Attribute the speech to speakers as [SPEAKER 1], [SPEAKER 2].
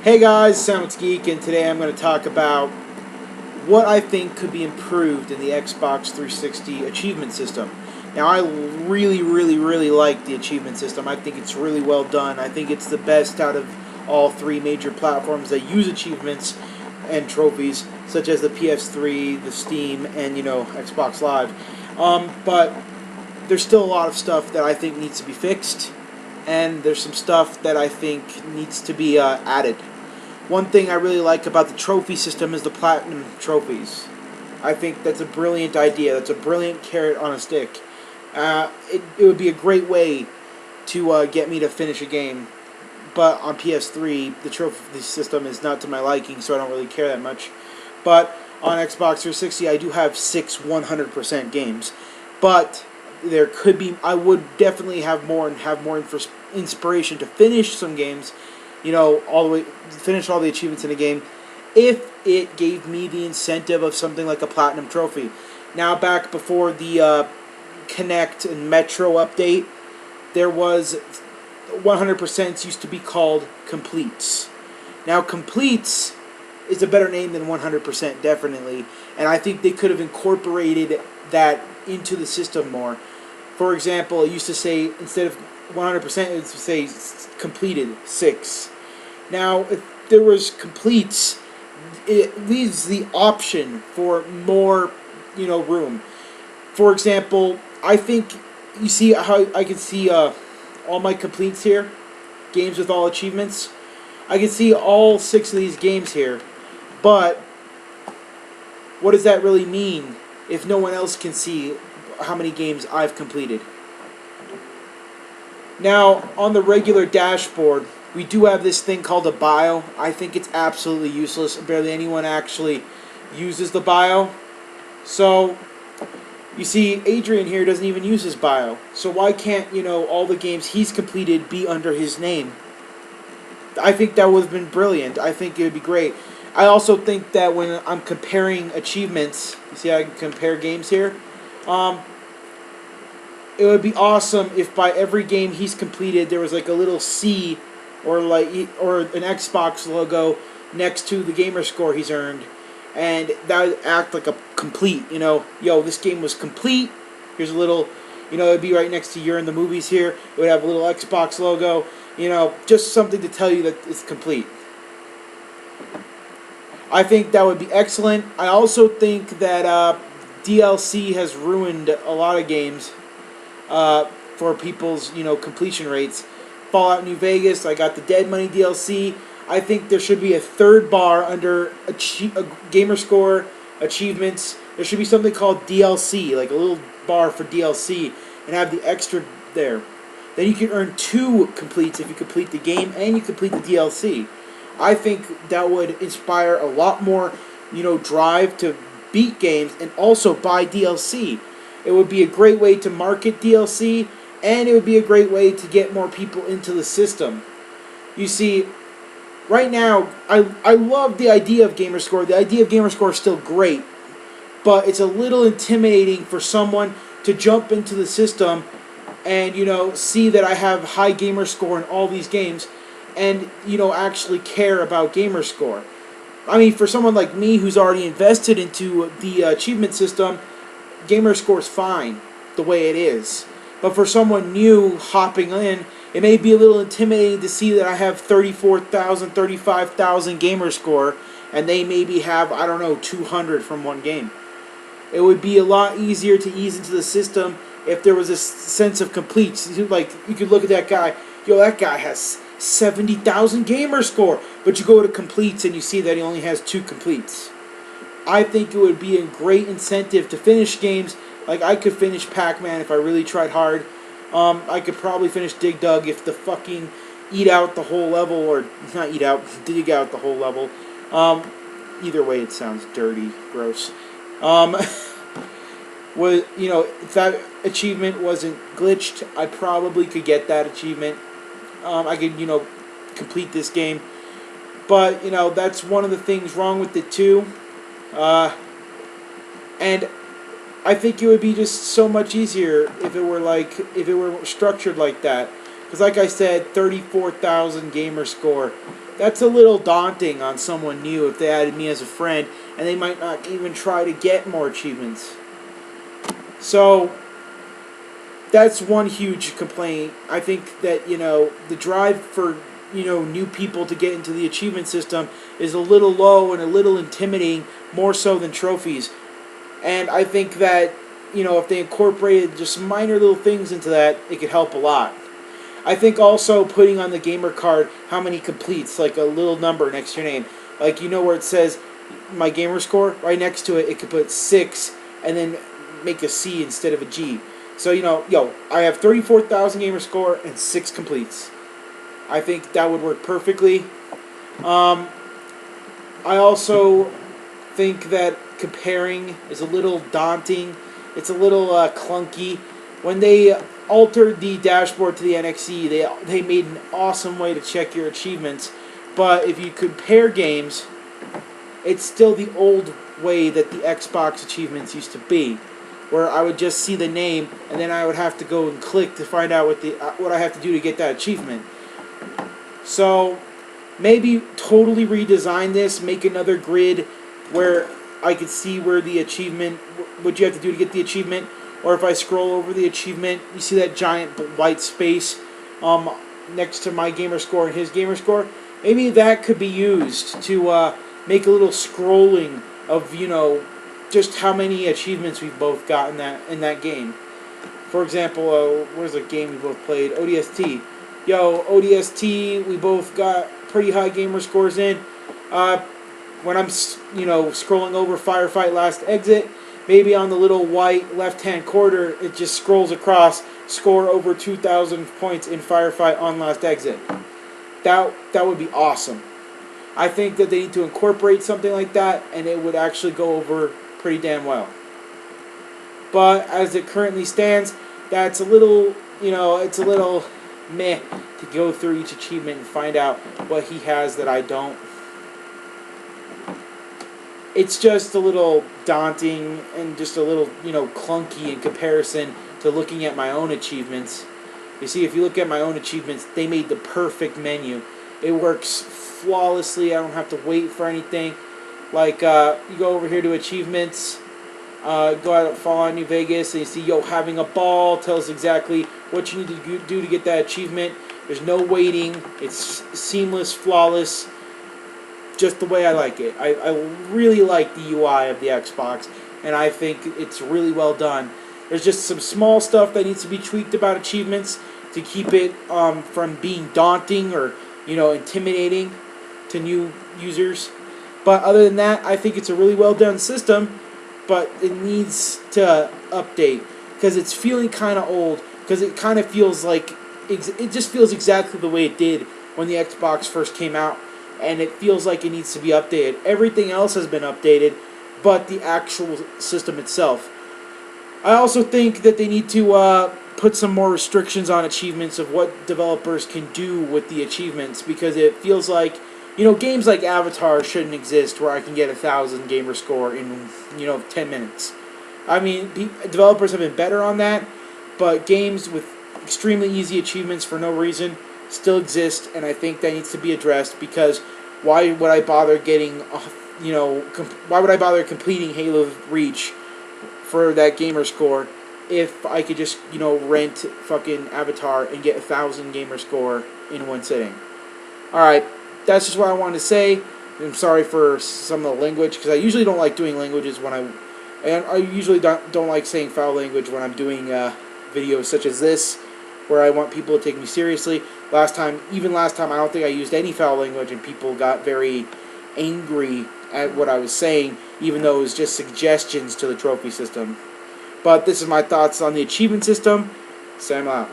[SPEAKER 1] Hey guys, Sounds Geek, and today I'm going to talk about what I think could be improved in the Xbox 360 achievement system. Now, I really like the achievement system. I think it's really well done. I think it's the best out of all three major platforms that use achievements and trophies, such as the PS3, the Steam, and Xbox Live. But there's still a lot of stuff that I think needs to be fixed, and there's some stuff that I think needs to be added. One thing I really like about the trophy system is the platinum trophies. I think that's a brilliant idea. That's a brilliant carrot on a stick. It would be a great way to get me to finish a game. But on PS3, the trophy system is not to my liking, so I don't really care that much. But on Xbox 360, I do have 6 100% games. But there could be, I would definitely have more and have more inspiration to finish some games, all the way, finish all the achievements in a game, if it gave me the incentive of something like a platinum trophy. Now, back before the Kinect and Metro update, there was 100% used to be called completes. Now, completes is a better name than 100%, definitely, and I think they could have incorporated that into the system more. For example, it used to say, instead of 100%, it would say completed 6. Now, if there was completes, it leaves the option for more, room. For example, I think you see how I can see all my completes here, games with all achievements. I can see all 6 of these games here, but what does that really mean if no one else can see how many games I've completed? Now, on the regular dashboard, we do have this thing called a bio. I think it's absolutely useless. Barely anyone actually uses the bio. So, you see, Adrian here doesn't even use his bio. So why can't, all the games he's completed be under his name? I think that would have been brilliant. I think it would be great. I also think that when I'm comparing achievements, you see how I can compare games here? It would be awesome if by every game he's completed there was like a little C or or an Xbox logo next to the gamer score he's earned, and that would act like a complete. This game was complete. Here's a little, it'd be right next to You're in the Movies here. It would have a little Xbox logo. Just something to tell you that it's complete. I think that would be excellent. I also think that DLC has ruined a lot of games for people's completion rates. Fallout New Vegas, I got the Dead Money DLC. I think there should be a third bar under gamer score achievements. There should be something called DLC, like a little bar for DLC, and have the extra there. Then you can earn 2 completes if you complete the game and you complete the DLC. I think that would inspire a lot more, drive to beat games and also buy DLC. It would be a great way to market DLC, and it would be a great way to get more people into the system. You see, right now, I love the idea of Gamerscore. The idea of Gamerscore is still great, but it's a little intimidating for someone to jump into the system and, see that I have high Gamerscore in all these games and, actually care about Gamerscore. I mean, for someone like me who's already invested into the achievement system, Gamerscore's fine the way it is. But for someone new hopping in, it may be a little intimidating to see that I have 34,000, 35,000 Gamerscore, and they maybe have, 200 from one game. It would be a lot easier to ease into the system if there was a sense of completes. Like, you could look at that guy, that guy has 70,000 Gamerscore, but you go to completes and you see that he only has 2 completes. I think it would be a great incentive to finish games. Like, I could finish Pac-Man if I really tried hard. I could probably finish Dig Dug if the fucking eat out the whole level, or not eat out, dig out the whole level. Either way, it sounds dirty, gross. If that achievement wasn't glitched, I probably could get that achievement. I could, complete this game. But, that's one of the things wrong with it, too. And I think it would be just so much easier if it were structured like that. Because like I said, 34,000 gamer score. that's a little daunting on someone new if they added me as a friend, and they might not even try to get more achievements. So that's one huge complaint. I think that, the drive for, new people to get into the achievement system is a little low and a little intimidating, more so than trophies. And I think that, if they incorporated just minor little things into that, it could help a lot. I think also putting on the gamer card how many completes, like a little number next to your name. Like, where it says my gamer score, right next to it, it could put 6 and then make a C instead of a G. So, I have 34,000 gamer score and 6 completes. I think that would work perfectly. I also think that comparing is a little daunting. It's a little clunky. When they altered the dashboard to the NXE, they made an awesome way to check your achievements. But if you compare games, it's still the old way that the Xbox achievements used to be, where I would just see the name and then I would have to go and click to find out what I have to do to get that achievement. So maybe totally redesign this, make another grid where I could see where the achievement, what you have to do to get the achievement, or if I scroll over the achievement, you see that giant white space next to my gamer score and his gamer score. Maybe that could be used to make a little scrolling of, just how many achievements we've both got in that game. For example, where's a game we both played? ODST. ODST, we both got pretty high gamer scores in. When I'm, scrolling over Firefight Last Exit, maybe on the little white left-hand corner, it just scrolls across, score over 2,000 points in Firefight on Last Exit. That would be awesome. I think that they need to incorporate something like that, and it would actually go over pretty damn well. But as it currently stands, that's a little, it's a little meh to go through each achievement and find out what he has that I don't. It's just a little daunting and just a little, clunky in comparison to looking at my own achievements. You see, if you look at my own achievements, they made the perfect menu. It works flawlessly. I don't have to wait for anything. Like, you go over here to achievements, go out at Fallout New Vegas, and you see, having a ball tells exactly what you need to do to get that achievement. There's no waiting. It's seamless, flawless, just the way I like it. I really like the UI of the Xbox, and I think it's really well done. There's just some small stuff that needs to be tweaked about achievements to keep it from being daunting or, intimidating to new users. But other than that, I think it's a really well done system, but it needs to update because it's feeling kind of old, because it kind of feels like it just feels exactly the way it did when the Xbox first came out, and it feels like it needs to be updated. Everything else has been updated, but the actual system itself. I also think that they need to put some more restrictions on achievements of what developers can do with the achievements, because it feels like, games like Avatar shouldn't exist where I can get 1,000 gamer score in, 10 minutes. I mean, developers have been better on that, but games with extremely easy achievements for no reason still exist, and I think that needs to be addressed, because why would I bother why would I bother completing Halo Reach for that gamer score if I could just, rent fucking Avatar and get 1,000 gamer score in one sitting? Alright, that's just what I wanted to say. I'm sorry for some of the language, because I usually don't like doing languages and I usually don't like saying foul language when I'm doing videos such as this, where I want people to take me seriously. Last time, I don't think I used any foul language, and people got very angry at what I was saying, even though it was just suggestions to the trophy system. But this is my thoughts on the achievement system. Sam out.